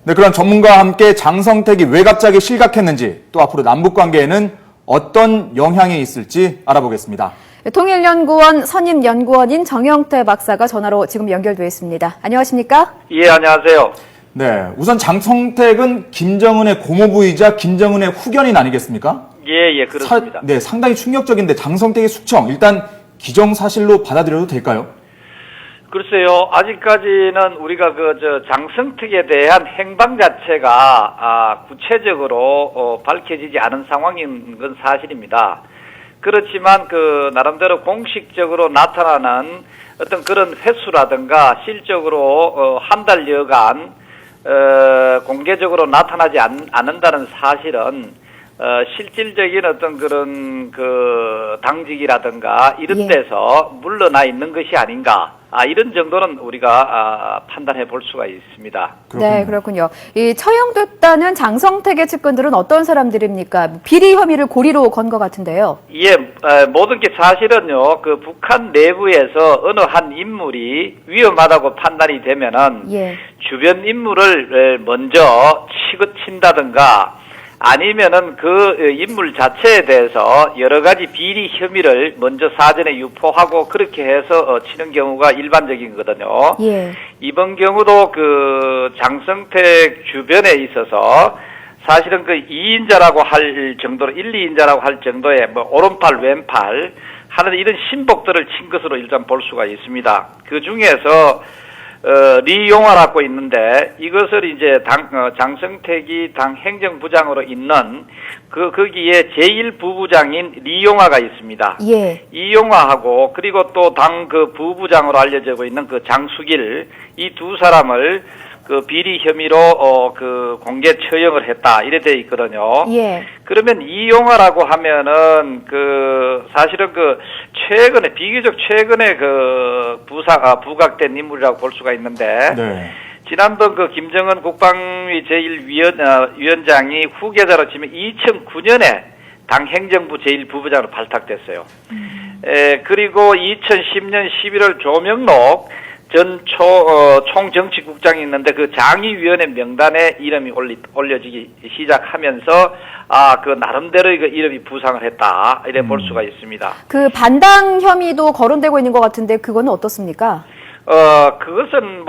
네, 그런 전문가와 함께 장성택이 왜 갑자기 실각했는지 또 앞으로 남북 관계에는 어떤 영향이 있을지 알아보겠습니다. 통일연구원 선임연구원인 정영태 박사가 전화로 지금 연결되어 있습니다. 안녕하십니까? 예, 안녕하세요. 네, 우선 장성택은 김정은의 고모부이자 김정은의 후견인 아니겠습니까? 예, 그렇습니다. 네, 상당히 충격적인데 장성택의 숙청 일단 기정사실로 받아들여도 될까요? 글쎄요, 아직까지는 우리가 장성택에 대한 행방 자체가 구체적으로 밝혀지지 않은 상황인 건 사실입니다. 그렇지만 나름대로 공식적으로 나타나는 어떤 그런 횟수라든가 실적으로 한 달여간 공개적으로 나타나지 않는다는 사실은 실질적인 어떤 그런 당직이라든가 이런 데서 물러나 있는 것이 아닌가. 이런 정도는 우리가 판단해 볼 수가 있습니다. 그렇군요. 네, 그렇군요. 이 처형됐다는 장성택의 측근들은 어떤 사람들입니까? 비리 혐의를 고리로 건 것 같은데요. 예, 모든 게 사실은요, 북한 내부에서 어느 한 인물이 위험하다고 판단이 되면은 주변 인물을 먼저 치고친다든가 아니면은 그 인물 자체에 대해서 여러 가지 비리 혐의를 먼저 사전에 유포하고 그렇게 해서 치는 경우가 일반적이거든요. 이번 경우도 장성택 주변에 있어서 사실은 2인자라고 할 정도로 1, 2인자라고 할 정도의 오른팔 왼팔 하는 이런 신복들을 친 것으로 일단 볼 수가 있습니다. 그 중에서 리용화라고 있는데 이것을 이제 장성택이 당 행정부장으로 있는 거기에 제1부부장인 리용화가 있습니다. 이용화하고 그리고 또 당 부부장으로 알려지고 있는 장수길 이 두 사람을 비리 혐의로 공개 처형을 했다 이래 돼 있거든요. 그러면 이용화라고 하면은 사실은 최근에 비교적 최근에 부각된 인물이라고 볼 수가 있는데 지난번 김정은 국방위 제1위원장이 후계자로 치면 2009년에 당 행정부 제1부부장으로 발탁됐어요. 그리고 2010년 11월 조명록 전 총정치국장이 있는데 장의위원회 명단에 이름이 올려지기 시작하면서 나름대로 이름이 부상을 했다 이래 볼 수가 있습니다. 반당 혐의도 거론되고 있는 것 같은데 그거는 어떻습니까? 그것은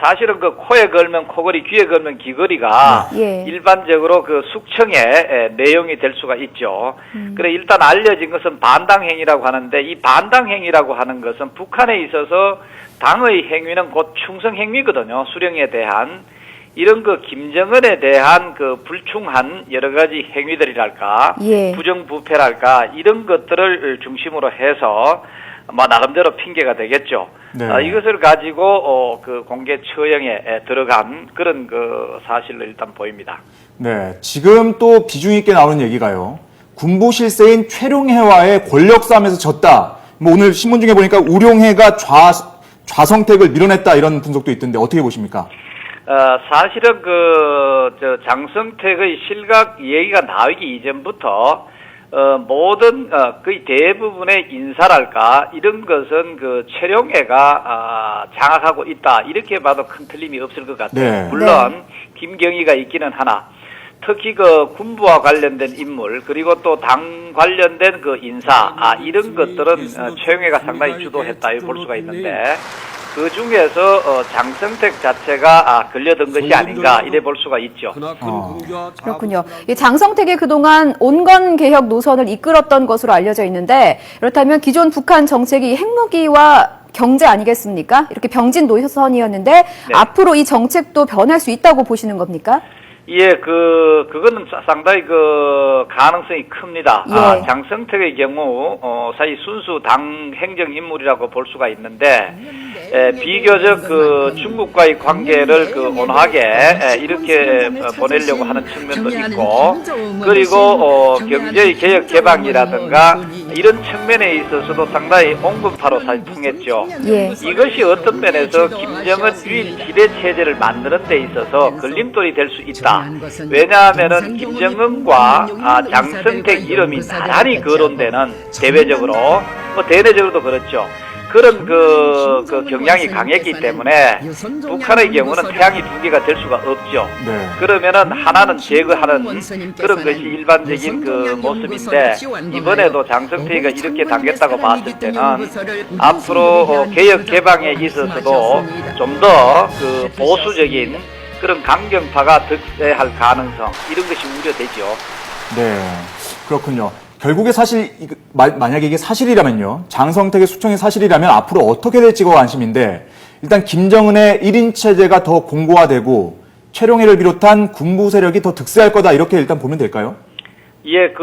사실은 코에 걸면 코걸이, 귀에 걸면 귀걸이가 일반적으로 숙청의 내용이 될 수가 있죠. 그래 일단 알려진 것은 반당행위라고 하는데 이 반당행위라고 하는 것은 북한에 있어서 당의 행위는 곧 충성행위거든요. 수령에 대한 이런 김정은에 대한 불충한 여러 가지 행위들이랄까, 부정부패랄까 이런 것들을 중심으로 해서 나름대로 핑계가 되겠죠. 이것을 가지고 공개 처형에 들어간 그런 사실로 일단 보입니다. 네, 지금 또 비중 있게 나오는 얘기가요. 군부 실세인 최룡해와의 권력 싸움에서 졌다. 오늘 신문 중에 보니까 우룡해가 좌성택을 밀어냈다 이런 분석도 있던데 어떻게 보십니까? 사실은 장성택의 실각 얘기가 나오기 이전부터 모든 거의 대부분의 인사랄까 이런 것은 최룡해가 장악하고 있다 이렇게 봐도 큰 틀림이 없을 것 같아요. 물론 김경희가 있기는 하나 특히 군부와 관련된 인물 그리고 또 당 관련된 인사 이런 것들은 최룡해가 상당히 주도했다 볼 수가 있는데 그 중에서 장성택 자체가 걸려든 것이 아닌가 이래 볼 수가 있죠. 그렇군요. 이 장성택이 그동안 온건 개혁 노선을 이끌었던 것으로 알려져 있는데 그렇다면 기존 북한 정책이 핵무기와 경제 아니겠습니까? 이렇게 병진 노선이었는데 앞으로 이 정책도 변할 수 있다고 보시는 겁니까? 예, 그거는 상당히 가능성이 큽니다. 장성택의 경우, 사실 순수 당 행정 인물이라고 볼 수가 있는데, 비교적 중국과의 관계를 온화하게 이렇게 보내려고 하는 측면도 있고, 그리고 경제의 개혁 개방이라든가 이런 측면에 있어서도 상당히 온건파로 사실 통했죠. 이것이 어떤 면에서 김정은 유일 지배 체제를 만드는 데 있어서 걸림돌이 될 수 있다. 왜냐하면은 김정은과 장성택 이름이 나란히 거론되는 대외적으로도 그렇죠. 그런 그 경향이 강했기 때문에 북한의 경우는 태양이 두 개가 될 수가 없죠. 네. 그러면은 하나는 제거하는 그런 것이 일반적인 그 모습인데 이번에도 장성태이가 이렇게 당겼다고 봤을 때는 앞으로 개혁 개방에 있어서도 좀 더 그 보수적인 그런 강경파가 득세할 가능성 이런 것이 우려되죠. 네, 그렇군요. 결국에 사실 만약에 이게 사실이라면요. 장성택의 숙청이 사실이라면 앞으로 어떻게 될지가 관심인데 일단 김정은의 1인 체제가 더 공고화되고 최룡해를 비롯한 군부 세력이 더 득세할 거다 이렇게 일단 보면 될까요? 예,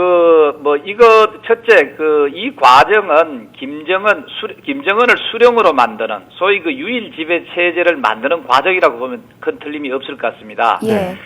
이거, 첫째, 이 과정은 김정은을 수령으로 만드는, 소위 그 유일 지배 체제를 만드는 과정이라고 보면 큰 틀림이 없을 것 같습니다. 예.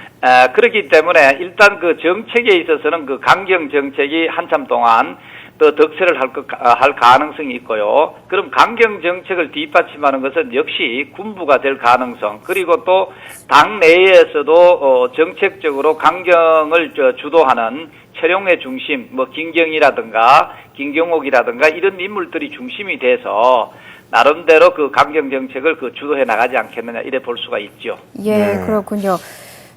그렇기 때문에 일단 그 정책에 있어서는 그 강경 정책이 한참 동안 더 득세를 할 가능성이 있고요. 그럼 강경 정책을 뒷받침하는 것은 역시 군부가 될 가능성, 그리고 또 당 내에서도 정책적으로 강경을 주도하는 최룡해 중심, 김경이라든가 김경옥이라든가 이런 인물들이 중심이 돼서 나름대로 그 강경 정책을 주도해 나가지 않겠느냐 이래 볼 수가 있죠. 예, 네. 그렇군요.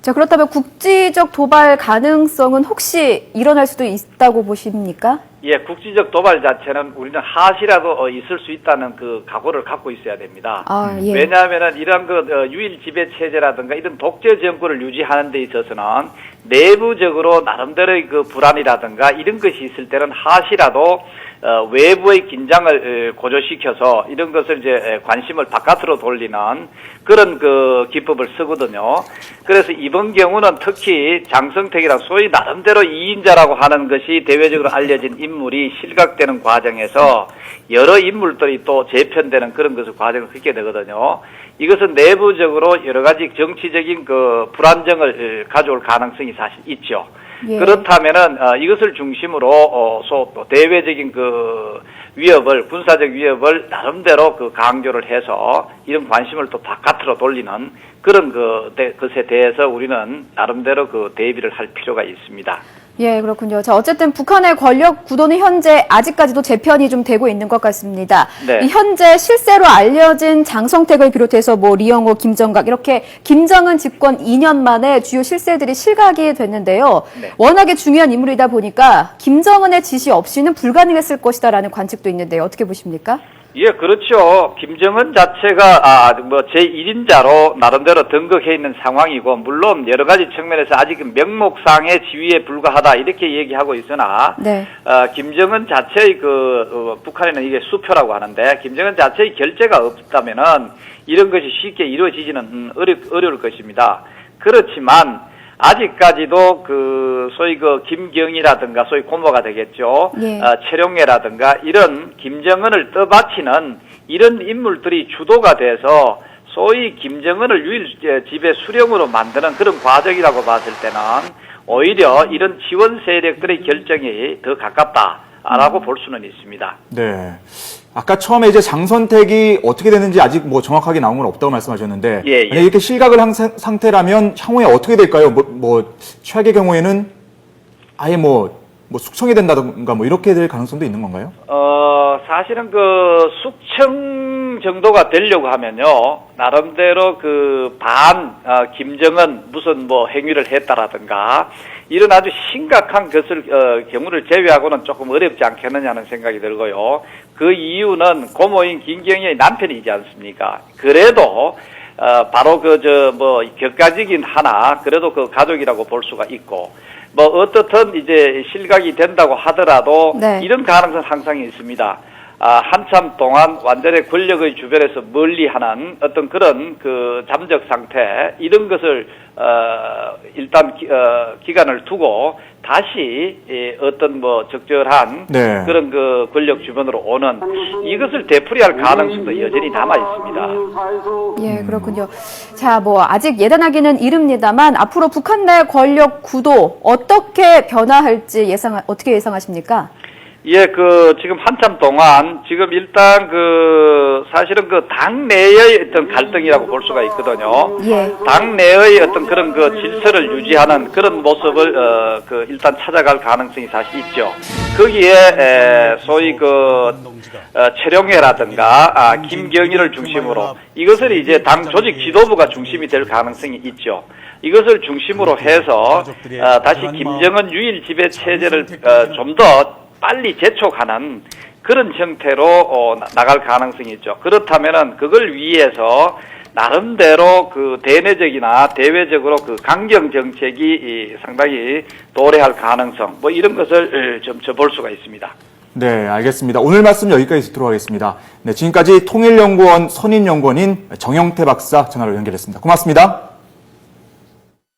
자, 그렇다면 국지적 도발 가능성은 혹시 일어날 수도 있다고 보십니까? 예, 국지적 도발 자체는 우리는 하시라도 있을 수 있다는 그 각오를 갖고 있어야 됩니다. 아, 예. 왜냐하면은 이런 유일 지배 체제라든가 이런 독재 정권을 유지하는 데 있어서는 내부적으로 나름대로의 그 불안이라든가 이런 것이 있을 때는 하시라도 외부의 긴장을 고조시켜서 이런 것을 이제 관심을 바깥으로 돌리는 그런 그 기법을 쓰거든요. 그래서 이번 경우는 특히 장성택이라 소위 나름대로 2인자라고 하는 것이 대외적으로 알려진 인물이 실각되는 과정에서 여러 인물들이 또 재편되는 그런 것을 과정을 겪게 되거든요. 이것은 내부적으로 여러 가지 정치적인 그 불안정을 가져올 가능성이 사실 있죠. 예. 그렇다면은 이것을 중심으로 또 대외적인 그 위협을 군사적 위협을 나름대로 그 강조를 해서 이런 관심을 또 바깥으로 돌리는 그런 것에 대해서 우리는 나름대로 그 대비를 할 필요가 있습니다. 예, 그렇군요. 자, 어쨌든 북한의 권력 구도는 현재 아직까지도 재편이 좀 되고 있는 것 같습니다. 네. 이 현재 실세로 알려진 장성택을 비롯해서 리영호, 김정각 이렇게 김정은 집권 2년 만에 주요 실세들이 실각이 됐는데요. 네. 워낙에 중요한 인물이다 보니까 김정은의 지시 없이는 불가능했을 것이다라는 관측도 있는데요. 어떻게 보십니까? 예, 그렇죠. 김정은 자체가 제1인자로 나름대로 등극해 있는 상황이고 물론 여러 가지 측면에서 아직 명목상의 지위에 불과하다 이렇게 얘기하고 있으나 네. 김정은 자체의 북한에는 이게 수표라고 하는데 김정은 자체의 결재가 없다면은 이런 것이 쉽게 이루어지지는 어려울 것입니다. 그렇지만 아직까지도 소위 김경이라든가 소위 고모가 되겠죠. 예. 최룡해라든가 이런 김정은을 떠받치는 이런 인물들이 주도가 돼서 소위 김정은을 유일 지배 수령으로 만드는 그런 과정이라고 봤을 때는 오히려 이런 지원 세력들의 결정이 더 가깝다라고 볼 수는 있습니다. 네. 아까 처음에 이제 장선택이 어떻게 되는지 아직 정확하게 나온 건 없다고 말씀하셨는데, 예. 만약 이렇게 실각을 한 상태라면 향후에 어떻게 될까요? 최악의 경우에는 아예 숙청이 된다던가 이렇게 될 가능성도 있는 건가요? 사실은 숙청 정도가 되려고 하면요, 나름대로 김정은 무슨 행위를 했다라든가, 이런 아주 심각한 경우를 제외하고는 조금 어렵지 않겠느냐는 생각이 들고요. 그 이유는 고모인 김경희의 남편이지 않습니까? 그래도, 바로 격가지긴 하나, 그래도 가족이라고 볼 수가 있고, 어떻든 이제 실각이 된다고 하더라도 네. 이런 가능성은 항상 있습니다. 한참 동안 완전히 권력의 주변에서 멀리하는 어떤 그런 잠적 상태 이런 것을 일단 기간을 두고 다시 어떤 적절한 네. 그런 권력 주변으로 오는 이것을 되풀이할 가능성도 여전히 남아 있습니다. 예, 그렇군요. 자, 아직 예단하기는 이릅니다만 앞으로 북한 내 권력 구도 어떻게 변화할지 어떻게 예상하십니까? 예, 지금 한참 동안, 지금 일단 사실은 당 내의 어떤 갈등이라고 볼 수가 있거든요. 예. 당 내의 어떤 그런 질서를 유지하는 그런 모습을, 일단 찾아갈 가능성이 사실 있죠. 거기에, 소위 최룡해라든가, 김경일을 중심으로 이것을 이제 당 조직 지도부가 중심이 될 가능성이 있죠. 이것을 중심으로 해서, 다시 김정은 유일 지배 체제를, 좀 더 빨리 재촉하는 그런 형태로 나갈 가능성이 있죠. 그렇다면은 그걸 위해서 나름대로 대내적이나 대외적으로 강경 정책이 상당히 도래할 가능성 뭐 이런 것을 좀 볼 수가 있습니다. 네, 알겠습니다. 오늘 말씀 여기까지 듣도록 하겠습니다. 네, 지금까지 통일연구원 선임연구원인 정영태 박사 전화로 연결했습니다. 고맙습니다.